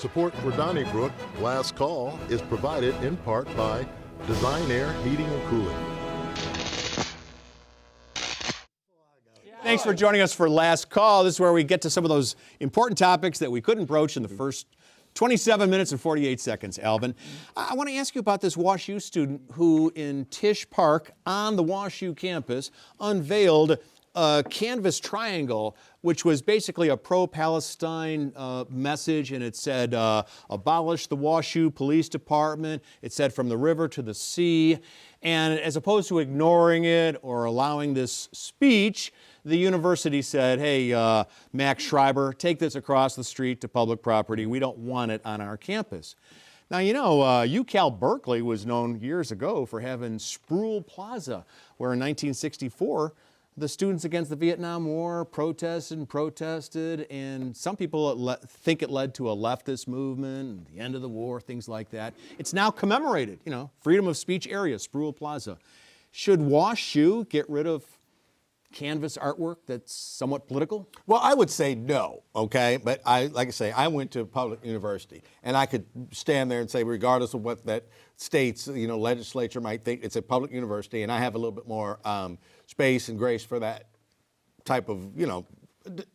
Support for Donnybrook Last Call is provided in part by Design Air Heating and Cooling. Thanks for joining us for Last Call. This is where we get to some of those important topics that we couldn't broach in the first 27 minutes and 48 seconds, Alvin. I want to ask you about this WashU student who in Tisch Park on the WashU campus unveiled a canvas triangle, which was basically a pro-Palestine message, and it said, abolish the WashU Police Department. It said from the river to the sea. And as opposed to ignoring it or allowing this speech, the university said, hey, Max Schreiber, take this across the street to public property. We don't want it on our campus. Now, you know, UCal Berkeley was known years ago for having Sproul Plaza, where in 1964, the students against the Vietnam War protested, and some people think it led to a leftist movement, the end of the war, things like that. It's now commemorated, you know, freedom of speech area, Sproul Plaza. Should WashU get rid of canvas artwork that's somewhat political? Well, I would say no, okay? But like I say, I went to a public university, and I could stand there and say, regardless of what that state's, you know, legislature might think, it's a public university, and I have a little bit more space and grace for that type of, you know,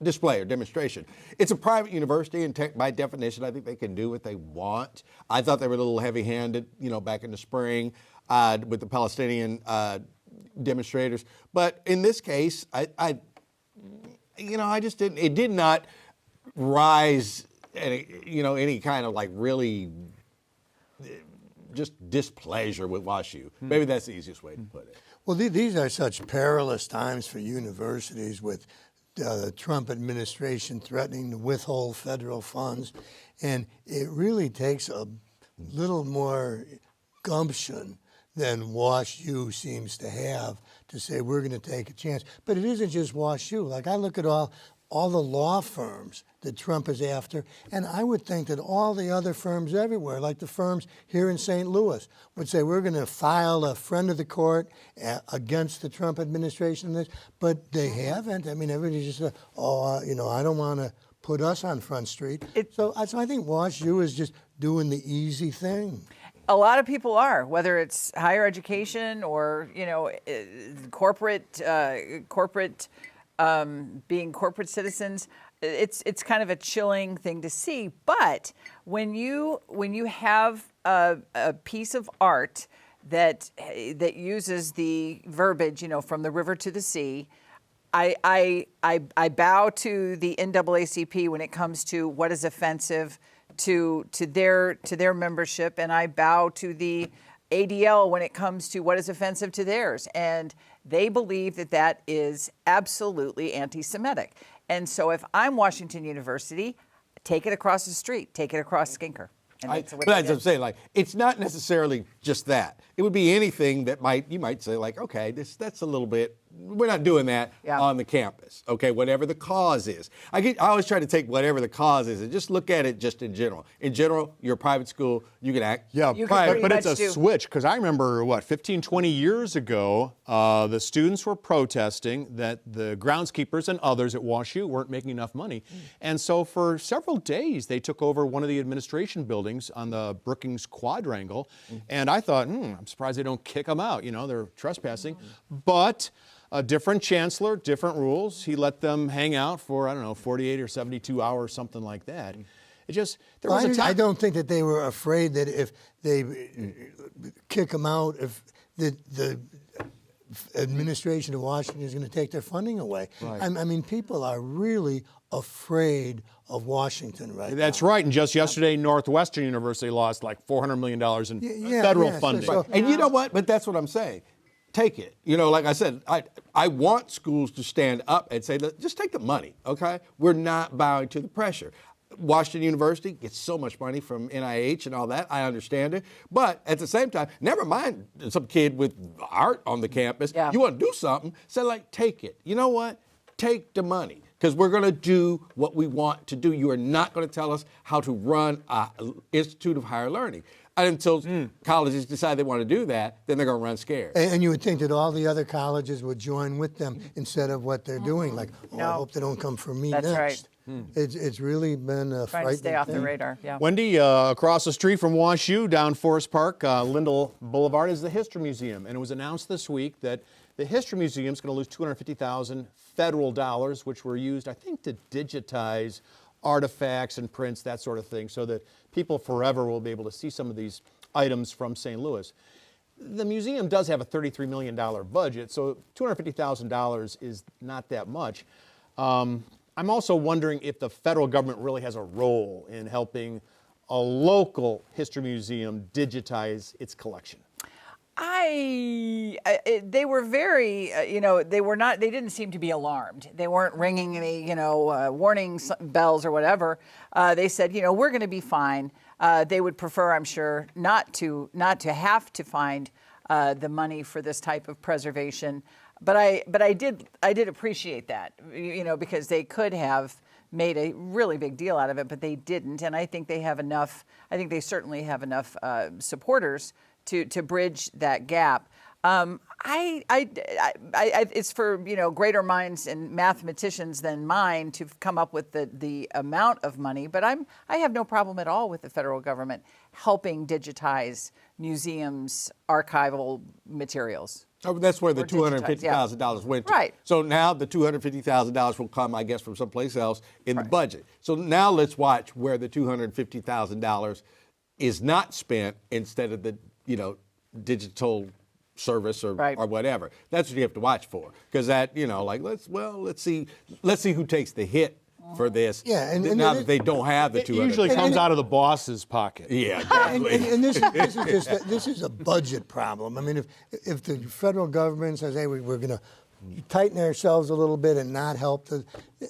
display or demonstration. It's a private university, and by definition, I think they can do what they want. I thought they were a little heavy-handed, you know, back in the spring with the Palestinian demonstrators. But in this case, I just didn't, it did not rise any kind of like really just displeasure with WashU. Maybe that's the easiest way to put it. Well, these are such perilous times for universities with the Trump administration threatening to withhold federal funds. And it really takes a little more gumption than WashU seems to have to say we're going to take a chance. But it isn't just WashU. Like, I look at all the law firms that Trump is after, and I would think that all the other firms everywhere, like the firms here in St. Louis, would say we're going to file a friend of the court against the Trump administration. But they haven't. I mean, everybody just said, I don't want to put us on Front Street. So I think WashU is just doing the easy thing. A lot of people are, whether it's higher education or, you know, corporate being corporate citizens. It's kind of a chilling thing to see. But when you have a piece of art that uses the verbiage, you know, from the river to the sea, I bow to the NAACP when it comes to what is offensive to their membership, and I bow to the ADL when it comes to what is offensive to theirs. And they believe that is absolutely anti-Semitic. And so if I'm Washington University, take it across the street, take it across Skinker. But as I'm saying, like, it's not necessarily just that. It would be anything that you might say, like, okay, that's a little bit, we're not doing that on the campus, okay, whatever the cause is. I always try to take whatever the cause is and just look at it just in general. In general, you're a private school, you can act private. But it's a switch, because I remember, 15, 20 years ago, the students were protesting that the groundskeepers and others at WashU weren't making enough money. And so for several days, they took over one of the administration buildings on the Brookings Quadrangle. And I thought, I'm surprised they don't kick them out. You know, they're trespassing. But a different chancellor, different rules. He let them hang out for, 48 or 72 hours, something like that. It just, there was a time. I don't think that they were afraid that if they kick them out, if the administration of Washington is going to take their funding away. Right. I mean, people are really afraid of Washington right now. That's right. And just yesterday, Northwestern University lost like $400 million in federal funding. And you know what? But that's what I'm saying. Take it. You know, like I said, I want schools to stand up and say, just take the money, okay? We're not bowing to the pressure. Washington University gets so much money from NIH and all that. I understand it. But at the same time, never mind some kid with art on the campus. Yeah. You want to do something, say, like, take it. You know what? Take the money, because we're going to do what we want to do. You are not going to tell us how to run an Institute of Higher Learning. And until colleges decide they want to do that, then they're going to run scared. And you would think that all the other colleges would join with them instead of what they're doing. Like, I hope they don't come for me next. That's right. It's really been a Trying to stay off the thing. radar. Yeah. Wendy, across the street from WashU, down Forest Park, Lindell Boulevard, is the History Museum. And it was announced this week that the History Museum is going to lose $250,000 federal dollars, which were used, I think, to digitize artifacts and prints, that sort of thing, so that people forever will be able to see some of these items from St. Louis. The museum does have a $33 million budget, so $250,000 is not that much. I'm also wondering if the federal government really has a role in helping a local history museum digitize its collection. They were very, they didn't seem to be alarmed. They weren't ringing any, warning bells or whatever. They said, we're going to be fine. They would prefer, I'm sure, not to have to find the money for this type of preservation. But I did appreciate that, because they could have made a really big deal out of it, but they didn't. And I think they have enough. I think they certainly have enough supporters to bridge that gap. It's for greater minds and mathematicians than mine to come up with the amount of money. But I have no problem at all with the federal government helping digitize museums' archival materials. Oh, that's where the Or digitized, $250,000 went to. Right. So now the $250,000 will come, I guess, from someplace else in the budget. So now let's watch where the $250,000 is not spent instead of the digital service or whatever. That's what you have to watch for, because that let's see who takes the hit for this. Yeah, and now that they don't have the It 200. usually comes out of the boss's pocket. Yeah, And this is a budget problem. I mean, if the federal government says, hey, we're going to tighten ourselves a little bit and not help,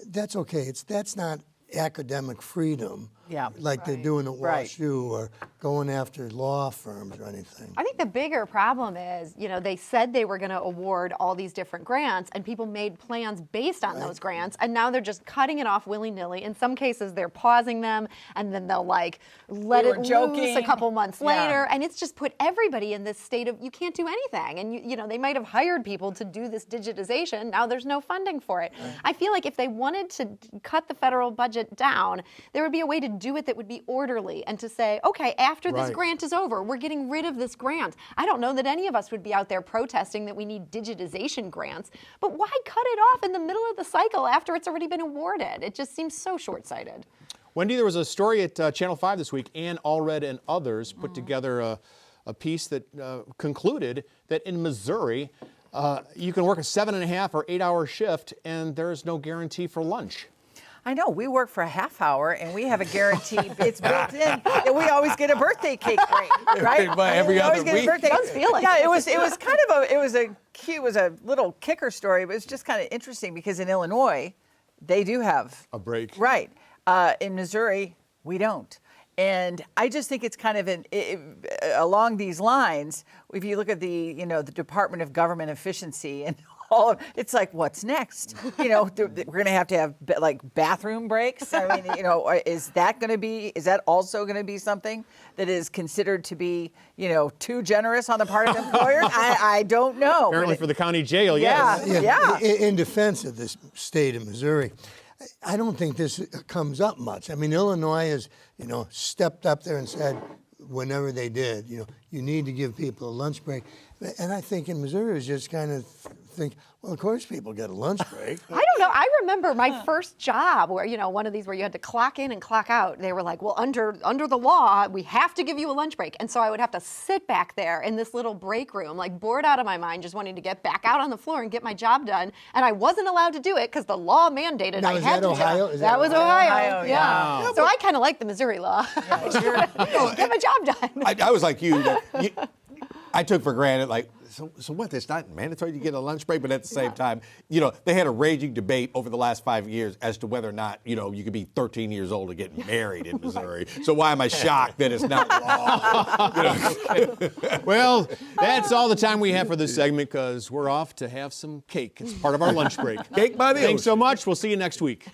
that's okay. That's not academic freedom. Yeah. Like they're doing at Right. WashU or going after law firms or anything. I think the bigger problem is, they said they were going to award all these different grants, and people made plans based on those grants, and now they're just cutting it off willy-nilly. In some cases, they're pausing them, and then they'll let it loose a couple months later, and it's just put everybody in this state of you can't do anything. And they might have hired people to do this digitization. Now there's no funding for it. Right. I feel like if they wanted to cut the federal budget down, there would be a way to do it that would be orderly and to say, okay, after this grant is over, we're getting rid of this grant. I don't know that any of us would be out there protesting that we need digitization grants, but why cut it off in the middle of the cycle after it's already been awarded? It just seems so short-sighted. Wendy, there was a story at Channel 5 this week. Ann Allred and others put together a piece that concluded that in Missouri, you can work a 7.5 or 8 hour shift and there's no guarantee for lunch. I know. We work for a half hour, and we have a guarantee. It's built in that we always get a birthday cake break, right? Every other week. It does feel like it was kind of it was a little kicker story, but it's just kind of interesting because in Illinois, they do have a break. Right. In Missouri, we don't. And I just think it's kind of along these lines. If you look at the Department of Government Efficiency and it's like, what's next? We're going to have like bathroom breaks. I mean, is that also going to be something that is considered to be, too generous on the part of employers? I don't know. Apparently for the county jail, yes. Yeah. In defense of this state of Missouri, I don't think this comes up much. I mean, Illinois has, stepped up there and said, whenever they did, you need to give people a lunch break. And I think in Missouri, it's just kind of think, well, of course people get a lunch break. I don't know. I remember my first job where, one of these where you had to clock in and clock out. They were like, well, under the law, we have to give you a lunch break. And so I would have to sit back there in this little break room, like bored out of my mind, just wanting to get back out on the floor and get my job done. And I wasn't allowed to do it because the law mandated Now, I is had that to. Ohio? Is That was Ohio. Yeah. Wow. So I kind of like the Missouri law. Get my job done. I was like you. I took for granted, like, so what? It's not mandatory to get a lunch break, but at the same time, they had a raging debate over the last 5 years as to whether or not, you could be 13 years old and get married in Missouri. So why am I shocked that it's not law? Well, that's all the time we have for this segment because we're off to have some cake. It's part of our lunch break. Cake by the Thanks ocean. so much. We'll see you next week.